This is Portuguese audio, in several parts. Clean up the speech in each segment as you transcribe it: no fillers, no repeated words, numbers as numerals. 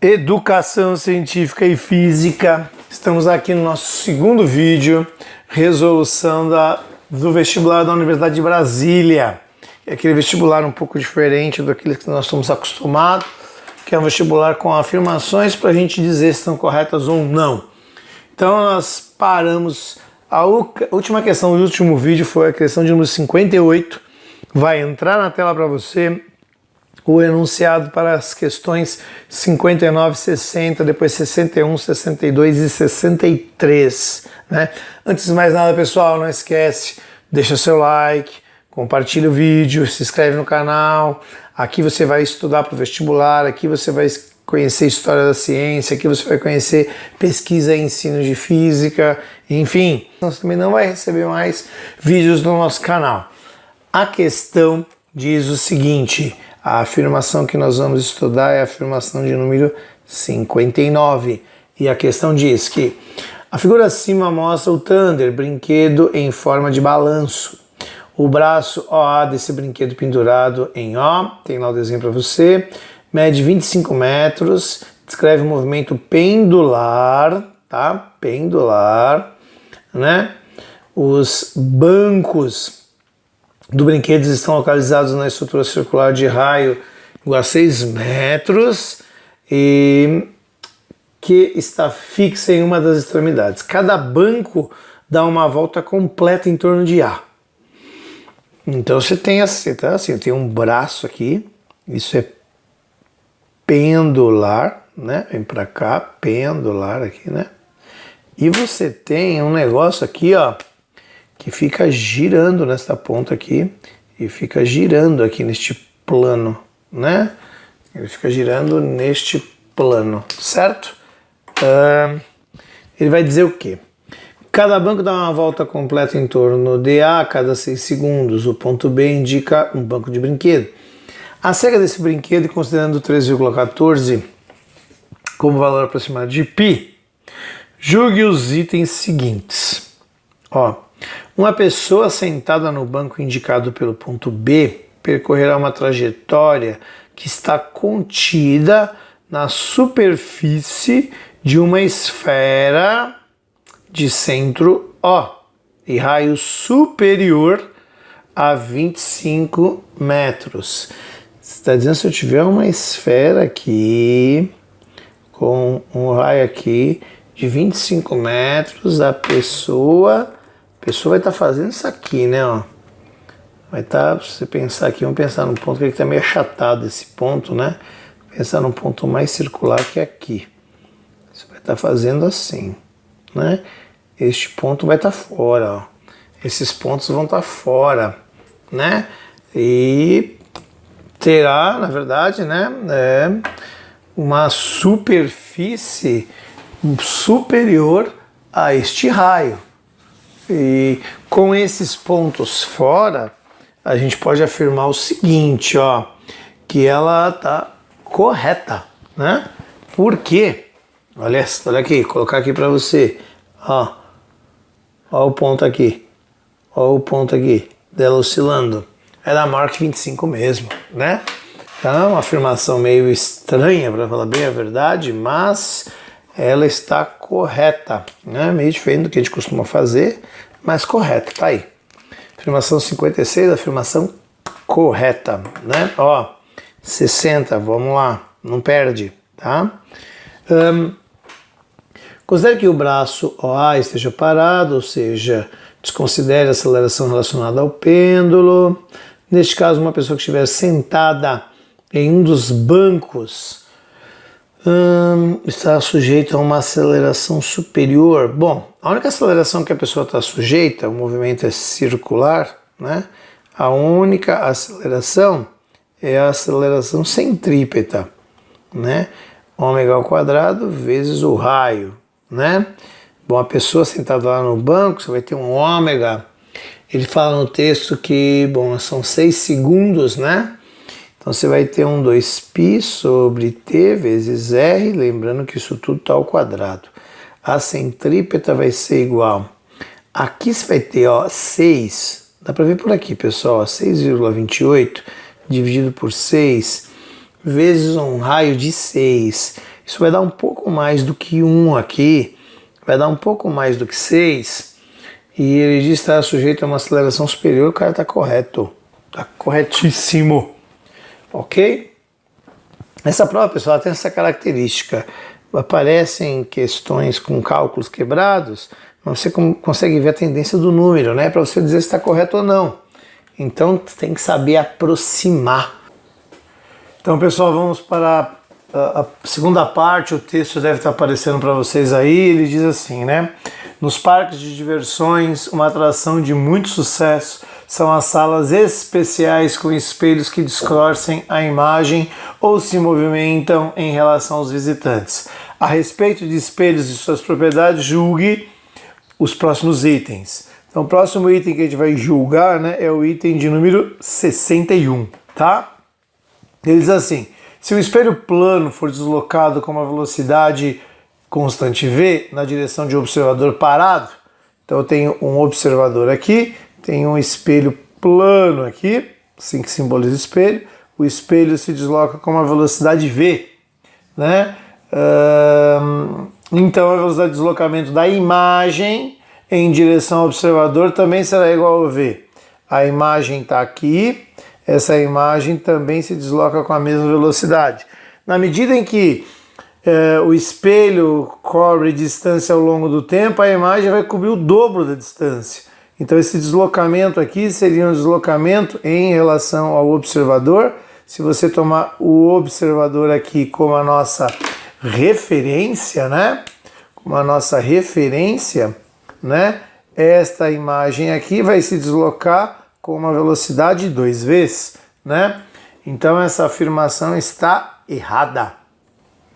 Educação científica e física. Estamos aqui no nosso segundo vídeo, resolução do vestibular da Universidade de Brasília. É aquele vestibular um pouco diferente daquele que nós estamos acostumados, que é um vestibular com afirmações para a gente dizer se estão corretas ou não. Então nós paramos, a última questão do último vídeo foi a questão de número 58, vai entrar na tela para você o enunciado para as questões 59, 60, depois 61, 62 e 63, né? Antes de mais nada, pessoal, não esquece, deixa seu like, compartilha o vídeo, se inscreve no canal. Aqui você vai estudar para o vestibular, aqui você vai conhecer história da ciência, aqui você vai conhecer pesquisa e ensino de física, enfim. Você também não vai receber mais vídeos no nosso canal. A questão diz o seguinte: a afirmação que nós vamos estudar é a afirmação de número 59. E a questão diz que a figura acima mostra o Thunder, brinquedo em forma de balanço. O braço OA desse brinquedo pendurado em O, tem lá o desenho para você, mede 25 metros, descreve o movimento pendular, tá? Pendular, né? Os bancos do brinquedo estão localizados na estrutura circular de raio igual a 6 metros e que está fixa em uma das extremidades. Cada banco dá uma volta completa em torno de A. Então você tem assim, tá? Assim, tem um braço aqui, isso é pendular, né? Vem para cá, pendular aqui, né? E você tem um negócio aqui, ó, que fica girando nesta ponta aqui e fica girando aqui neste plano, né? Ele fica girando neste plano, certo? Ele vai dizer o quê? Cada banco dá uma volta completa em torno de A a cada 6 segundos. O ponto B indica um banco de brinquedo. A cega desse brinquedo, considerando 3,14 como valor aproximado de π, julgue os itens seguintes. Ó, uma pessoa sentada no banco indicado pelo ponto B percorrerá uma trajetória que está contida na superfície de uma esfera de centro O e raio superior a 25 metros. Você está dizendo, se eu tiver uma esfera aqui com um raio aqui de 25 metros, a pessoa vai estar fazendo isso aqui, né? Ó. Vai estar, se você pensar aqui, vamos pensar num ponto que está meio achatado esse ponto, né? Pensar num ponto mais circular que aqui. Você vai estar fazendo assim, né? Este ponto vai estar fora, ó. Esses pontos vão estar fora, né? E terá, na verdade, né, uma superfície superior a este raio. E com esses pontos fora, a gente pode afirmar o seguinte, ó, que ela está correta, né? Por quê? Olha aqui, colocar aqui para você, ó o ponto aqui, ó o ponto aqui dela oscilando, ela é maior que 25 mesmo, né? Então é uma afirmação meio estranha, para falar bem a verdade, mas ela está correta, né? Meio diferente do que a gente costuma fazer, mas correta, tá aí. Afirmação 56, afirmação correta, né? Ó, 60, vamos lá, não perde, tá? Considere que o braço OA esteja parado, ou seja, desconsidere a aceleração relacionada ao pêndulo. Neste caso, uma pessoa que estiver sentada em um dos bancos está sujeita a uma aceleração superior. Bom, a única aceleração que a pessoa está sujeita, o movimento é circular, né? A única aceleração é a aceleração centrípeta, né? Ômega ao quadrado vezes o raio, né? Bom, a pessoa sentada lá no banco, você vai ter um ômega. Ele fala no texto que, bom, são 6 segundos, né? Então você vai ter um 2π sobre t vezes r, lembrando que isso tudo está ao quadrado. A centrípeta vai ser igual. Aqui você vai ter, ó, 6, dá para ver por aqui, pessoal, 6,28 dividido por 6 vezes um raio de 6. Isso vai dar um pouco mais do que 1 aqui, vai dar um pouco mais do que 6, e ele diz que está sujeito a uma aceleração superior, o cara está correto, está corretíssimo, ok? Essa prova, pessoal, tem essa característica, aparecem questões com cálculos quebrados, mas você consegue ver a tendência do número, né, para você dizer se está correto ou não. Então tem que saber aproximar. Então, pessoal, vamos para a segunda parte. O texto deve estar aparecendo para vocês aí. Ele diz assim, né? Nos parques de diversões, uma atração de muito sucesso são as salas especiais com espelhos que distorcem a imagem ou se movimentam em relação aos visitantes. A respeito de espelhos e suas propriedades, julgue os próximos itens. Então, o próximo item que a gente vai julgar, né, é o item de número 61, tá? Ele diz assim: se o espelho plano for deslocado com uma velocidade constante v na direção de um observador parado, então eu tenho um observador aqui, tenho um espelho plano aqui, assim que simboliza o espelho se desloca com uma velocidade v, né? Então a velocidade de deslocamento da imagem em direção ao observador também será igual a v. A imagem está aqui, essa imagem também se desloca com a mesma velocidade. Na medida em que o espelho cobre distância ao longo do tempo, a imagem vai cobrir o dobro da distância. Então esse deslocamento aqui seria um deslocamento em relação ao observador. Se você tomar o observador aqui como a nossa referência, né? Como a nossa referência, né? Esta imagem aqui vai se deslocar com uma velocidade 2 vezes, né? Então essa afirmação está errada,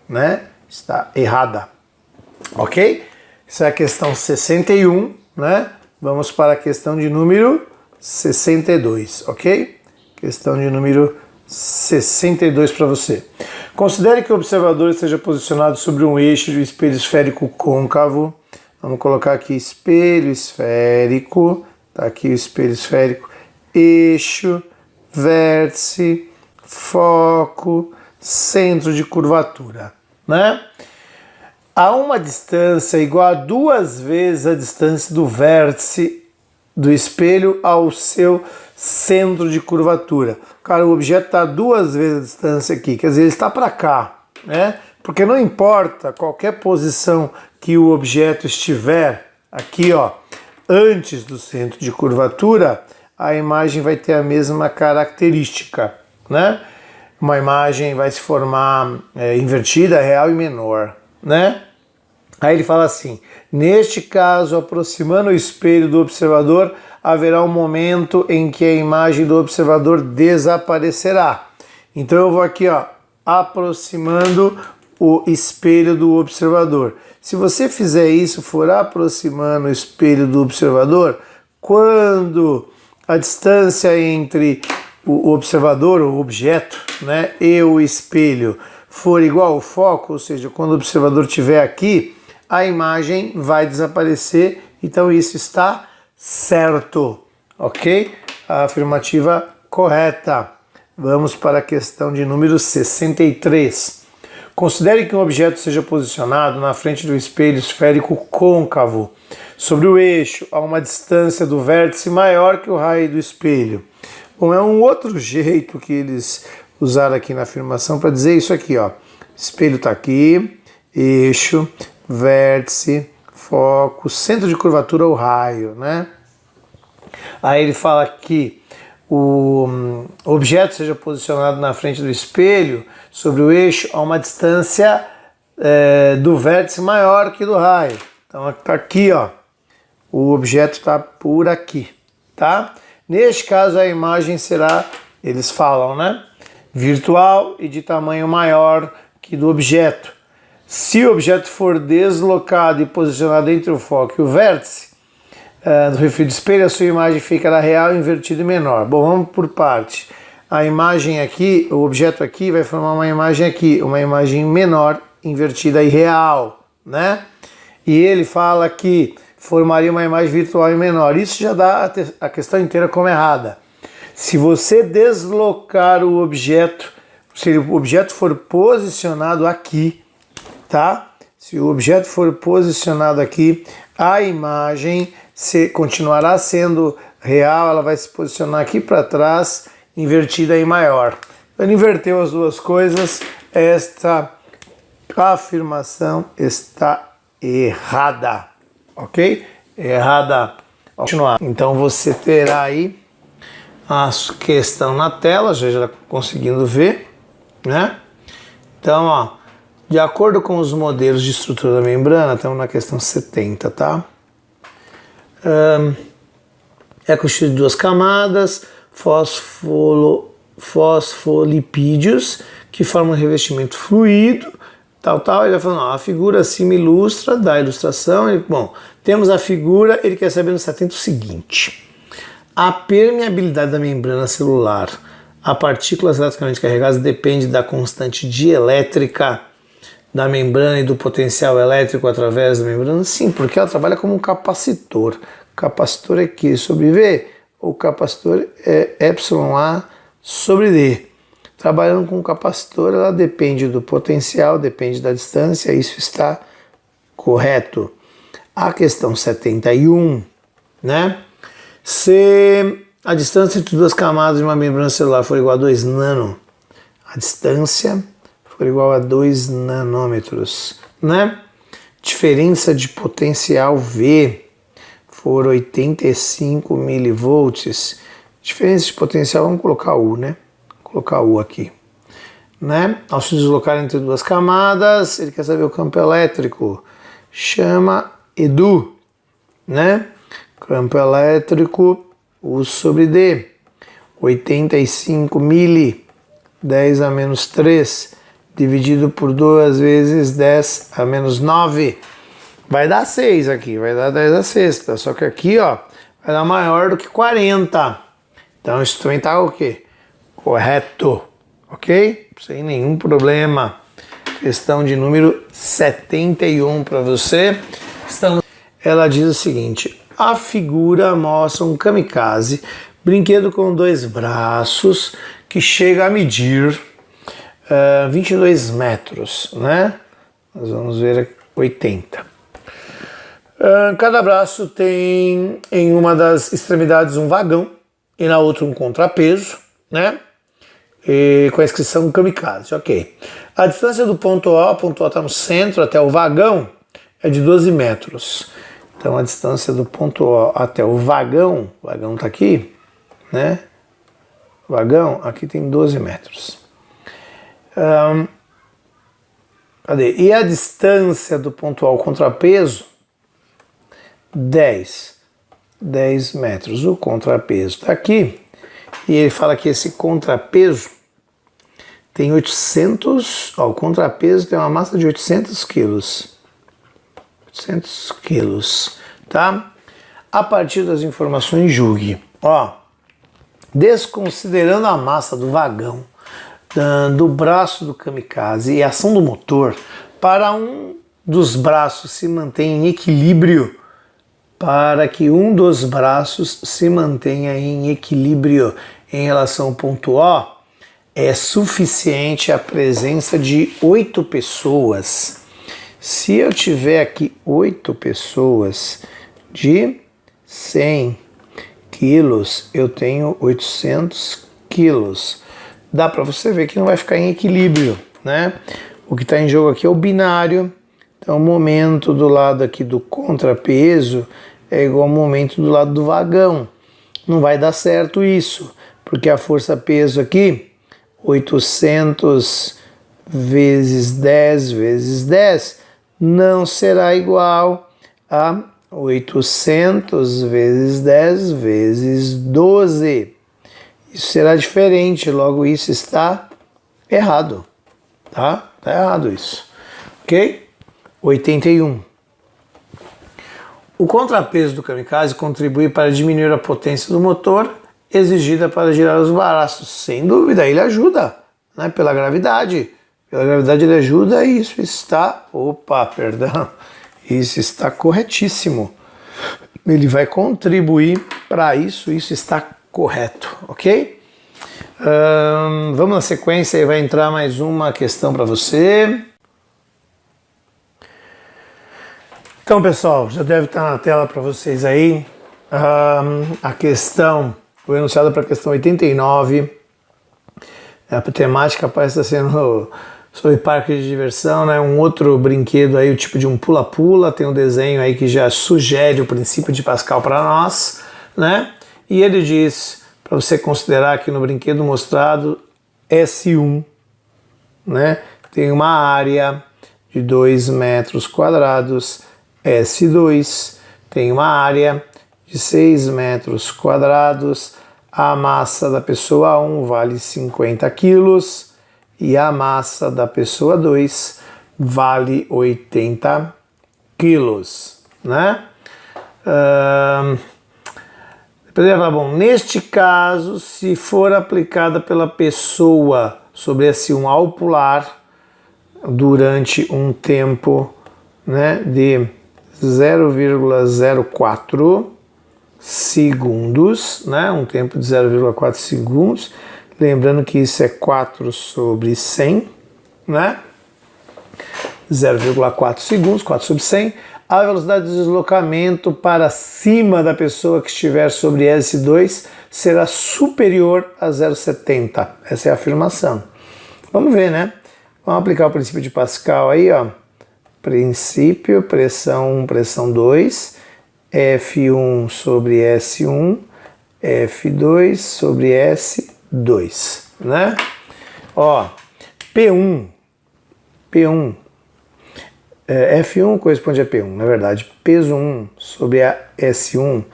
né? Está errada, ok? Essa é a questão 61, né? Vamos para a questão de número 62, ok? Questão de número 62 para você. Considere que o observador esteja posicionado sobre um eixo de espelho esférico côncavo. Vamos colocar aqui espelho esférico, tá aqui o espelho esférico, eixo, vértice, foco, centro de curvatura, né? A uma distância igual a 2 vezes a distância do vértice do espelho ao seu centro de curvatura. Cara, o objeto está 2 vezes a distância aqui, quer dizer, ele está para cá, né? Porque não importa qualquer posição que o objeto estiver aqui, ó, antes do centro de curvatura, a imagem vai ter a mesma característica, né? Uma imagem vai se formar invertida, real e menor, né? Aí ele fala assim: neste caso, aproximando o espelho do observador, haverá um momento em que a imagem do observador desaparecerá. Então eu vou aqui, ó, aproximando o espelho do observador. Se você fizer isso, for aproximando o espelho do observador, quando a distância entre o observador, o objeto, né, e o espelho for igual ao foco, ou seja, quando o observador estiver aqui, a imagem vai desaparecer. Então isso está certo, ok? A afirmativa correta. Vamos para a questão de número 63. Considere que um objeto seja posicionado na frente do espelho esférico côncavo, sobre o eixo, a uma distância do vértice maior que o raio do espelho. Bom, é um outro jeito que eles usaram aqui na afirmação para dizer isso aqui, ó. Espelho está aqui, eixo, vértice, foco, centro de curvatura, o raio, né? Aí ele fala que o objeto seja posicionado na frente do espelho, sobre o eixo, a uma distância do vértice maior que do raio. Então está aqui, ó, o objeto está por aqui, tá? Neste caso a imagem será, eles falam, né, virtual e de tamanho maior que do objeto. Se o objeto for deslocado e posicionado entre o foco e o vértice do referido espelho, a sua imagem ficará real, invertida e menor. Bom, vamos por parte. A imagem aqui, o objeto aqui vai formar uma imagem aqui, uma imagem menor, invertida e real, né? E ele fala que formaria uma imagem virtual e menor. Isso já dá a questão inteira como errada. Se você deslocar o objeto, se o objeto for posicionado aqui, tá? Se o objeto for posicionado aqui, a imagem continuará sendo real, ela vai se posicionar aqui para trás, invertida e maior. Quando inverteu as duas coisas, esta afirmação está errada, ok? Errada. Continuar. Então você terá aí a questão na tela, já está conseguindo ver, né? Então, ó, de acordo com os modelos de estrutura da membrana, estamos na questão 70, tá? É constituído de duas camadas, fosfolipídios, que formam um revestimento fluido, tal. Ele vai falando, ó, a figura acima ilustra, da ilustração. Bom, temos a figura, ele quer saber no 70 o seguinte: a permeabilidade da membrana celular a partículas eletricamente carregadas depende da constante dielétrica da membrana e do potencial elétrico através da membrana? Sim, porque ela trabalha como um capacitor. Capacitor é Q sobre V, o capacitor é εA sobre D. Trabalhando com o capacitor, ela depende do potencial, depende da distância, isso está correto. A questão 71, né? Se a distância entre duas camadas de uma membrana celular for igual a 2 nano, a distância for igual a 2 nanômetros, né? Diferença de potencial V for 85 milivolts. Diferença de potencial, vamos colocar U, né? Vou colocar U aqui, né? Ao se deslocar entre duas camadas, ele quer saber o campo elétrico. Chama EDU, né? Campo elétrico U sobre D, 85 mili, 10 a menos 3, dividido por 2 vezes 10 a menos 9, vai dar 6 aqui, vai dar 10 a sexta, só que aqui, ó, vai dar maior do que 40, então isso também tá o quê? Correto, ok? Sem nenhum problema. Questão de número 71 para você. Ela diz o seguinte: a figura mostra um kamikaze, brinquedo com 2 braços, que chega a medir 22 metros, né? Nós vamos ver 80. Cada braço tem em uma das extremidades um vagão e na outra um contrapeso, né? E com a inscrição kamikaze, ok. A distância do ponto A está no centro até o vagão, é de 12 metros. Então a distância do ponto O até o vagão está aqui, né? O vagão aqui tem 12 metros. Cadê? E a distância do ponto A ao contrapeso? 10 metros. O contrapeso está aqui. E ele fala que esse contrapeso tem 800, ó, o contrapeso tem uma massa de 800 quilos. 800 quilos, tá? A partir das informações, julgue. Ó, desconsiderando a massa do vagão, do braço do kamikaze e a ação do motor, para um dos braços se manter em equilíbrio, para que um dos braços se mantenha em equilíbrio em relação ao ponto O, é suficiente a presença de 8 pessoas. Se eu tiver aqui 8 pessoas de 100 quilos, eu tenho 800 quilos. Dá para você ver que não vai ficar em equilíbrio, né? O que está em jogo aqui é o binário. Então o momento do lado aqui do contrapeso é igual ao momento do lado do vagão. Não vai dar certo isso, porque a força-peso aqui, 800 vezes 10 vezes 10, não será igual a 800 vezes 10 vezes 12. Isso será diferente, logo isso está errado, tá? Tá errado isso, ok? 81. O contrapeso do kamikaze contribui para diminuir a potência do motor exigida para girar os braços. Sem dúvida, ele ajuda, né? Pela gravidade. Pela gravidade ele ajuda e isso está... Isso está corretíssimo. Ele vai contribuir para isso, isso está correto, ok? Vamos na sequência e vai entrar mais uma questão para você. Então, pessoal, já deve estar na tela para vocês aí a questão, foi enunciada para a questão 89. A temática parece estar sendo sobre parque de diversão, né? Um outro brinquedo aí, o tipo de um pula-pula, tem um desenho aí que já sugere o princípio de Pascal para nós, né? E ele diz para você considerar que no brinquedo mostrado S1, né? Tem uma área de 2 metros quadrados, S2 tem uma área de 6 metros quadrados, a massa da pessoa 1 vale 50 quilos e a massa da pessoa 2 vale 80 quilos, né? Bom, neste caso, se for aplicada pela pessoa sobre S1 ao pular durante um tempo, né, de 0,04 segundos, né, um tempo de 0,4 segundos, lembrando que isso é 4 sobre 100, né, 0,4 segundos, 4 sobre 100, a velocidade de deslocamento para cima da pessoa que estiver sobre S2 será superior a 0,70, essa é a afirmação. Vamos ver, né? Vamos aplicar o princípio de Pascal aí, ó. Princípio, pressão 1, pressão 2, F1 sobre S1, F2 sobre S2, né? Ó, P1, F1 corresponde a P1, na verdade, peso 1 sobre a S1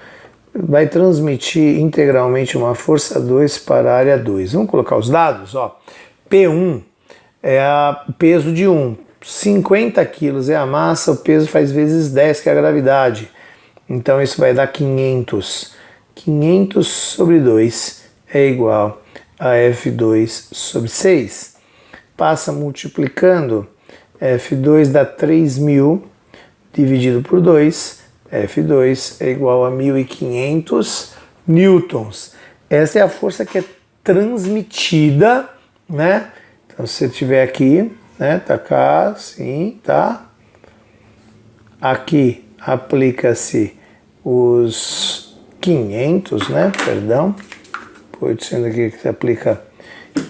vai transmitir integralmente uma força 2 para a área 2. Vamos colocar os dados, ó. P1 é o peso de 1, 50 quilos é a massa, o peso faz vezes 10, que é a gravidade. Então isso vai dar 500. 500 sobre 2 é igual a F2 sobre 6. Passa multiplicando, F2 dá 3.000 dividido por 2, F2 é igual a 1.500 newtons. Essa é a força que é transmitida, né? Então, se você tiver aqui, né, tá cá, sim, tá? Aqui aplica-se os 500, né, perdão, sendo aqui que se aplica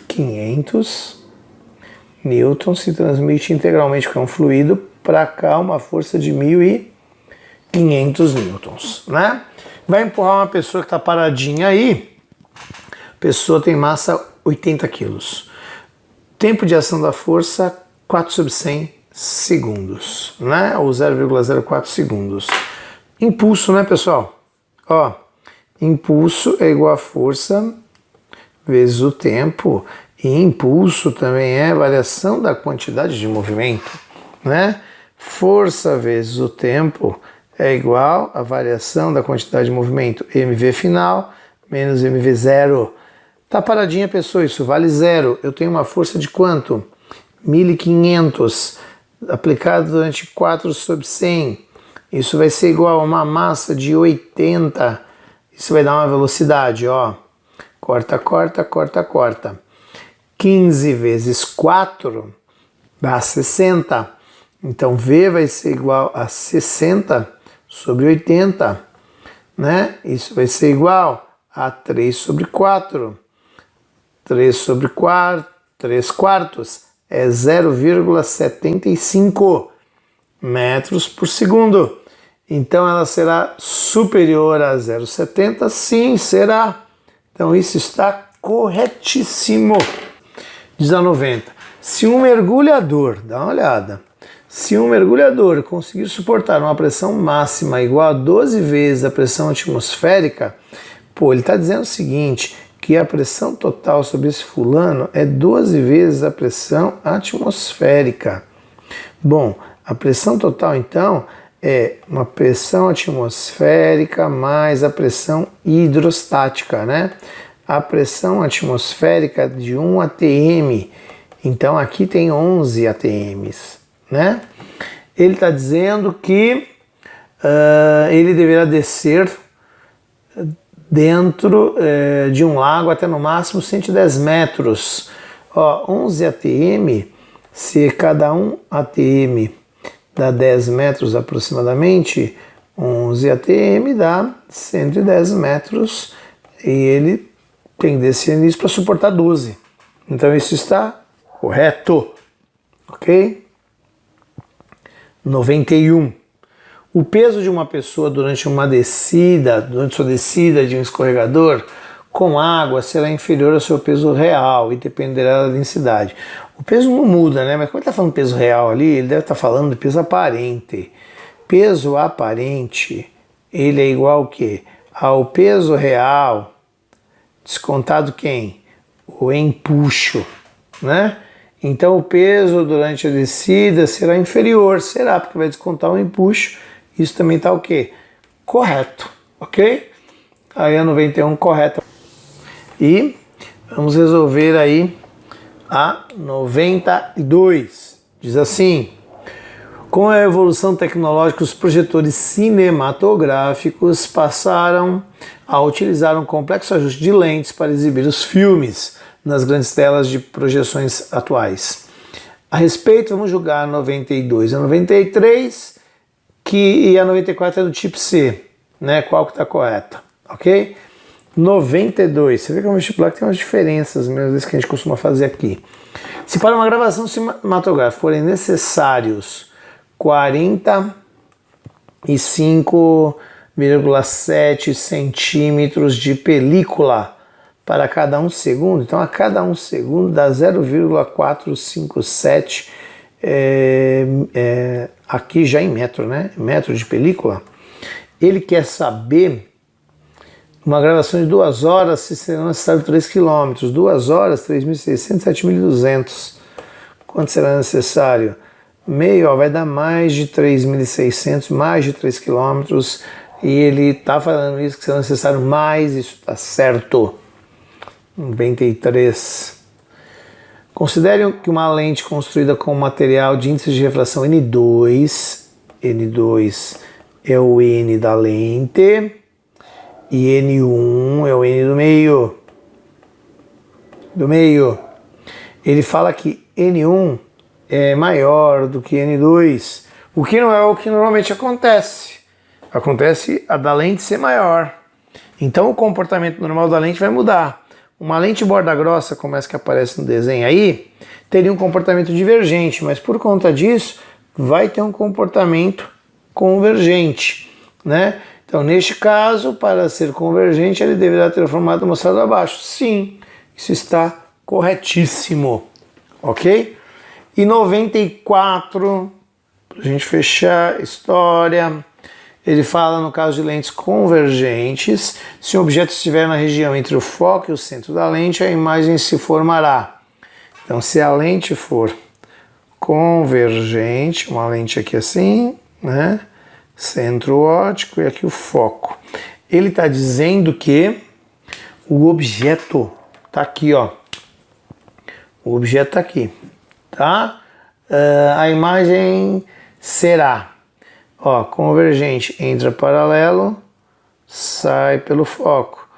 500 newtons, se transmite integralmente com um fluido, para cá uma força de 1.500 newtons, né? Vai empurrar uma pessoa que está paradinha aí, a pessoa tem massa 80 quilos. Tempo de ação da força, 4 sobre 100 segundos, né? Ou 0,04 segundos. Impulso, né, pessoal? Ó, impulso é igual a força vezes o tempo. E impulso também é variação da quantidade de movimento, né? Força vezes o tempo é igual a variação da quantidade de movimento. mv final menos mv0. Tá paradinha, pessoa, isso vale 0. Eu tenho uma força de quanto? 1.500 aplicado durante 4 sobre 100. Isso vai ser igual a uma massa de 80. Isso vai dar uma velocidade, ó. Corta, corta, corta, corta. 15 vezes 4 dá 60. Então V vai ser igual a 60 sobre 80, né? Isso vai ser igual a 3 sobre 4. 3 sobre 4, 3 quartos é 0,75 metros por segundo. Então ela será superior a 0,70? Sim, será. Então isso está corretíssimo. Diz a 90. Se um mergulhador, dá uma olhada, se um mergulhador conseguir suportar uma pressão máxima igual a 12 vezes a pressão atmosférica, pô, ele está dizendo o seguinte, que a pressão total sobre esse fulano é 12 vezes a pressão atmosférica. Bom, a pressão total, então, é uma pressão atmosférica mais a pressão hidrostática, né? A pressão atmosférica de 1 atm, então aqui tem 11 atms, né? Ele está dizendo que ele deverá descer dentro de um lago até no máximo 110 metros. Ó, 11 atm, se cada 1 atm dá 10 metros aproximadamente, 11 atm dá 110 metros e ele tem que descer nisso para suportar 12. Então isso está correto, ok? 91. O peso de uma pessoa durante sua descida de um escorregador com água será inferior ao seu peso real e dependerá da densidade. O peso não muda, né? Mas quando ele está falando peso real ali, ele deve estar falando de peso aparente. Peso aparente, ele é igual ao quê? Ao peso real, descontado quem? O empuxo, né? Então o peso durante a descida será inferior, será, porque vai descontar o empuxo. Isso também está o quê? Correto, ok? Aí a 91 correta. E vamos resolver aí a 92. Diz assim: com a evolução tecnológica, os projetores cinematográficos passaram a utilizar um complexo ajuste de lentes para exibir os filmes nas grandes telas de projeções atuais. A respeito, vamos julgar a 92 e a 93, e a 94 é do tipo C, né? Qual que está correta, ok? 92, você vê que é um vestibular que tem umas diferenças mesmo, às vezes, que a gente costuma fazer aqui. Se para uma gravação cinematográfica forem necessários 45,7 centímetros de película para cada 1 segundo, então a cada 1 segundo dá 0,457 aqui já em metro, né? Metro de película. Ele quer saber uma gravação de 2 horas se será necessário 3 km. 2 horas, 3.600, 7.200. Quanto será necessário? Meio, vai dar mais de 3.600, mais de 3 km. E ele está falando isso, que será necessário mais, isso está certo. 93. Considere que uma lente construída com material de índice de refração N2 é o N da lente, e N1 é o N do meio. Ele fala que N1 é maior do que N2, o que não é o que normalmente acontece. Acontece a da lente ser maior. Então o comportamento normal da lente vai mudar. Uma lente borda grossa, como essa que aparece no desenho aí, teria um comportamento divergente, mas por conta disso vai ter um comportamento convergente, né? Então, neste caso, para ser convergente, ele deverá ter formado mostrado abaixo. Sim, isso está corretíssimo, ok? E 94, para a gente fechar a história, ele fala no caso de lentes convergentes, se o objeto estiver na região entre o foco e o centro da lente, a imagem se formará. Então, se a lente for convergente, uma lente aqui assim, né? Centro óptico e aqui o foco. Ele está dizendo que o objeto está aqui, ó. O objeto está aqui, tá? A imagem será, ó, convergente, entra paralelo, sai pelo foco,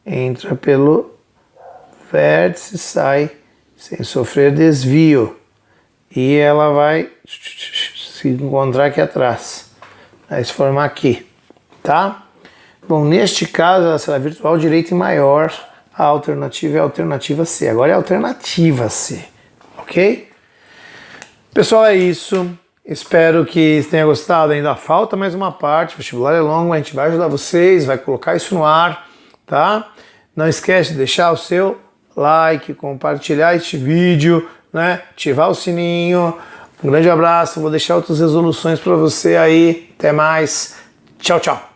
entra pelo vértice, sai sem sofrer desvio. E ela vai se encontrar aqui atrás. Vai se formar aqui, tá? Bom, neste caso, ela será virtual direita e maior. A alternativa é a alternativa C. Agora é a alternativa C, ok? Pessoal, é isso. Espero que tenha gostado. Ainda falta mais uma parte. O vestibular é longo, a gente vai ajudar vocês, vai colocar isso no ar, tá? Não esquece de deixar o seu like, compartilhar este vídeo, né? Ativar o sininho. Um grande abraço, vou deixar outras resoluções para você aí. Até mais. Tchau, tchau.